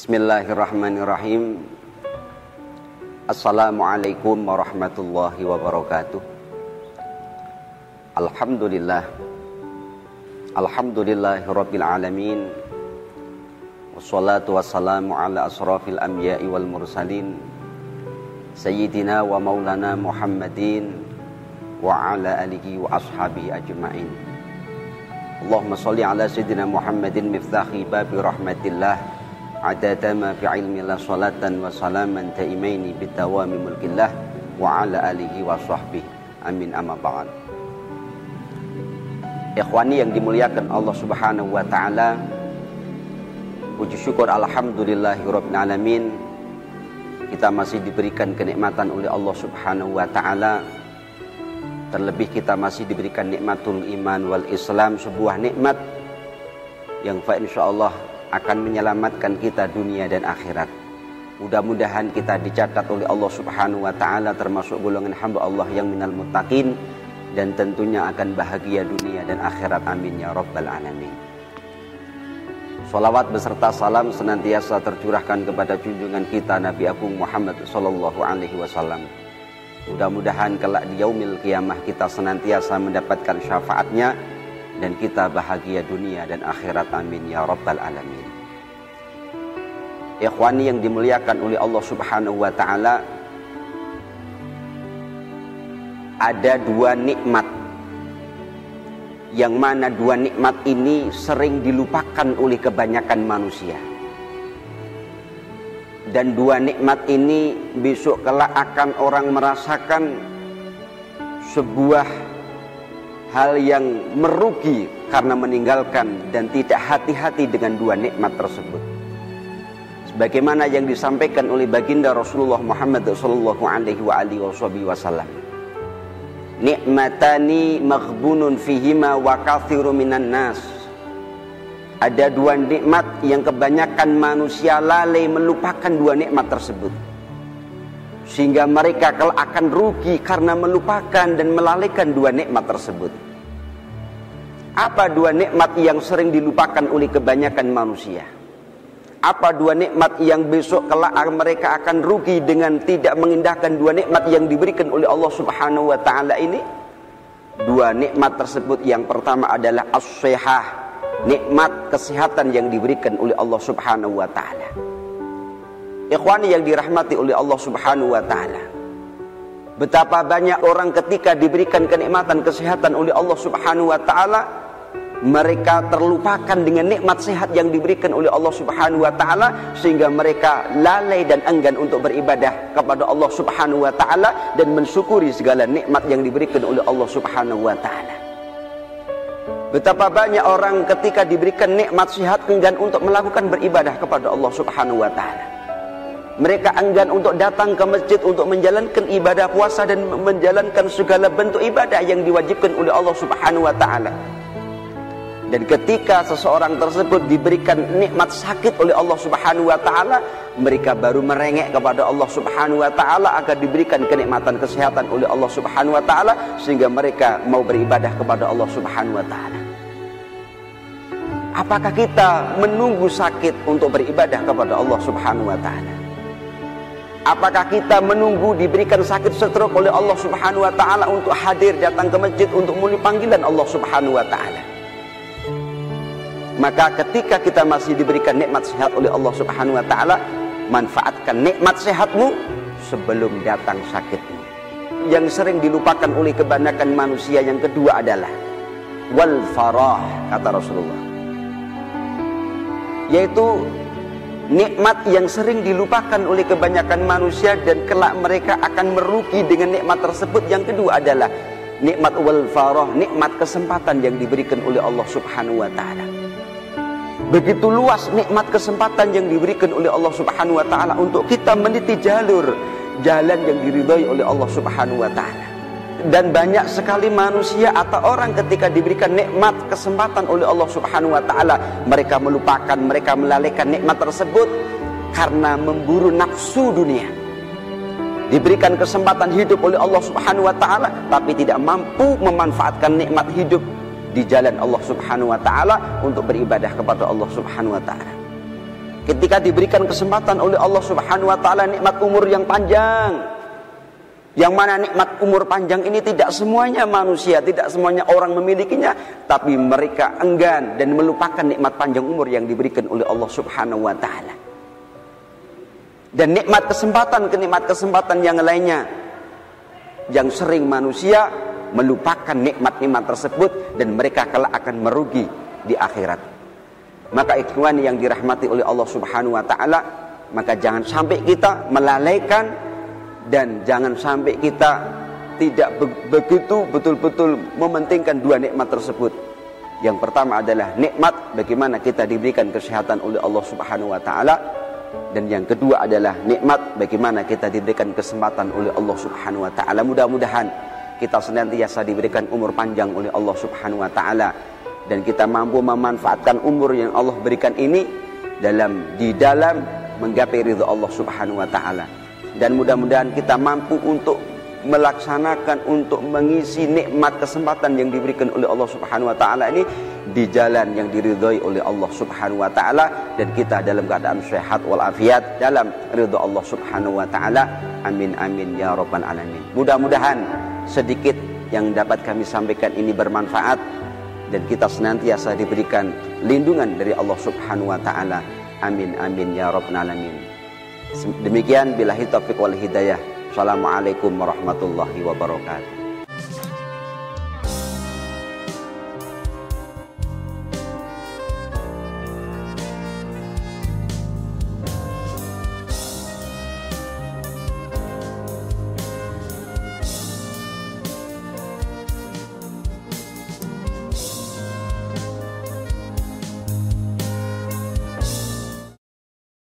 Bismillahirrahmanirrahim. Assalamualaikum warahmatullahi wabarakatuh. Alhamdulillahirabbil alamin. Wassalatu wassalamu ala asrafil anbiya'i wal mursalin sayyidina wa maulana Muhammadin wa ala alihi wa ashabihi ajma'in. Allahumma shalli ala sayyidina Muhammadin miftahi babi rahmatillah adada ma fi ilmillah salatan wa salaman taimaini bitawami mulkillah wa ala alihi wa sahbihi amin amma ba'd. Ikhwani yang dimuliakan Allah subhanahu wa ta'ala, puji syukur alhamdulillahirabbil alamin, kita masih diberikan kenikmatan oleh Allah subhanahu wa ta'ala. Terlebih kita masih diberikan nikmatul iman wal islam, sebuah nikmat yang insyaallah akan menyelamatkan kita dunia dan akhirat. Mudah-mudahan kita dicatat oleh Allah subhanahu wa ta'ala termasuk golongan hamba Allah yang minal muttaqin, dan tentunya akan bahagia dunia dan akhirat, amin ya rabbal alamin. Salawat beserta salam senantiasa tercurahkan kepada junjungan kita Nabi Agung Muhammad sallallahu alaihi wasallam. Mudah-mudahan kelak di yaumil qiyamah kita senantiasa mendapatkan syafaatnya dan kita bahagia dunia dan akhirat, amin ya rabbal alamin. Ikhwani yang dimuliakan oleh Allah subhanahu wa ta'ala, ada dua nikmat yang mana dua nikmat ini sering dilupakan oleh kebanyakan manusia. Dan dua nikmat ini besok kelak akan orang merasakan sebuah hal yang merugi karena meninggalkan dan tidak hati-hati dengan dua nikmat tersebut. Sebagaimana yang disampaikan oleh baginda Rasulullah Muhammad sallallahu alaihi wasallam, nikmatani maghbunun fihima wa katsirun minan nas. Ada dua nikmat yang kebanyakan manusia lalai melupakan dua nikmat tersebut, sehingga mereka kelak akan rugi karena melupakan dan melalaikan dua nikmat tersebut. Apa dua nikmat yang sering dilupakan oleh kebanyakan manusia? Apa dua nikmat yang besok kelak mereka akan rugi dengan tidak mengindahkan dua nikmat yang diberikan oleh Allah subhanahu wa ta'ala ini? Dua nikmat tersebut, yang pertama adalah as-sihah, nikmat kesehatan yang diberikan oleh Allah subhanahu wa ta'ala. Ikhwani yang dirahmati oleh Allah subhanahu wa ta'ala, betapa banyak orang ketika diberikan kenikmatan kesehatan oleh Allah subhanahu wa ta'ala, mereka terlupakan dengan nikmat sehat yang diberikan oleh Allah subhanahu wa ta'ala, sehingga mereka lalai dan enggan untuk beribadah kepada Allah subhanahu wa ta'ala dan mensyukuri segala nikmat yang diberikan oleh Allah subhanahu wa ta'ala. Betapa banyak orang ketika diberikan nikmat sehat enggan untuk melakukan beribadah kepada Allah subhanahu wa ta'ala. Mereka enggan untuk datang ke masjid untuk menjalankan ibadah puasa dan menjalankan segala bentuk ibadah yang diwajibkan oleh Allah subhanahu wa ta'ala. Dan ketika seseorang tersebut diberikan nikmat sakit oleh Allah subhanahu wa ta'ala, mereka baru merengek kepada Allah subhanahu wa ta'ala agar diberikan kenikmatan kesehatan oleh Allah subhanahu wa ta'ala, sehingga mereka mau beribadah kepada Allah subhanahu wa ta'ala. Apakah kita menunggu sakit untuk beribadah kepada Allah subhanahu wa ta'ala? Apakah kita menunggu diberikan sakit stroke oleh Allah subhanahu wa ta'ala untuk hadir datang ke masjid untuk memenuhi panggilan Allah subhanahu wa ta'ala? Maka ketika kita masih diberikan nikmat sehat oleh Allah subhanahu wa ta'ala, manfaatkan nikmat sehatmu sebelum datang sakitmu. Yang sering dilupakan oleh kebanyakan manusia yang kedua adalah wal farah, kata Rasulullah, yaitu nikmat yang sering dilupakan oleh kebanyakan manusia dan kelak mereka akan merugi dengan nikmat tersebut. Yang kedua adalah nikmat wal farah, nikmat kesempatan yang diberikan oleh Allah subhanahu wa ta'ala. Begitu luas nikmat kesempatan yang diberikan oleh Allah subhanahu wa ta'ala untuk kita meniti jalan yang diridhai oleh Allah subhanahu wa ta'ala. Dan banyak sekali manusia atau orang ketika diberikan nikmat kesempatan oleh Allah subhanahu wa ta'ala, mereka melupakan, mereka melalaikan nikmat tersebut karena memburu nafsu dunia. Diberikan kesempatan hidup oleh Allah subhanahu wa ta'ala, tapi tidak mampu memanfaatkan nikmat hidup di jalan Allah subhanahu wa ta'ala untuk beribadah kepada Allah subhanahu wa ta'ala. ketika diberikan kesempatan oleh Allah Subhanahu wa taala nikmat umur yang panjang, yang mana nikmat umur panjang ini tidak semuanya manusia, tidak semuanya orang memilikinya, tapi mereka enggan dan melupakan nikmat panjang umur yang diberikan oleh Allah Subhanahu wa taala. Dan nikmat kesempatan yang lainnya yang sering manusia melupakan nikmat-nikmat tersebut dan mereka kelak akan merugi di akhirat. Maka ikhwan yang dirahmati oleh Allah Subhanahu wa taala, maka jangan sampai kita melalaikan dan jangan sampai kita tidak begitu betul-betul mementingkan dua nikmat tersebut. Yang pertama adalah nikmat bagaimana kita diberikan kesehatan oleh Allah Subhanahu wa taala, dan yang kedua adalah nikmat bagaimana kita diberikan kesempatan oleh Allah Subhanahu wa taala. Mudah-mudahan kita senantiasa diberikan umur panjang oleh Allah Subhanahu wa taala dan kita mampu memanfaatkan umur yang Allah berikan ini di dalam menggapai ridha Allah Subhanahu wa taala. Dan mudah-mudahan kita mampu untuk melaksanakan, untuk mengisi nikmat kesempatan yang diberikan oleh Allah Subhanahu wa taala ini di jalan yang diridhai oleh Allah Subhanahu wa taala, dan kita dalam keadaan sehat walafiat dalam ridha Allah Subhanahu wa taala. Amin amin ya rabbal alamin. Mudah-mudahan sedikit yang dapat kami sampaikan ini bermanfaat dan kita senantiasa diberikan lindungan dari Allah Subhanahu wa taala. Amin amin ya rabbal alamin. Demikian billahi taufiq wal hidayah. Assalamualaikum warahmatullahi wabarakatuh.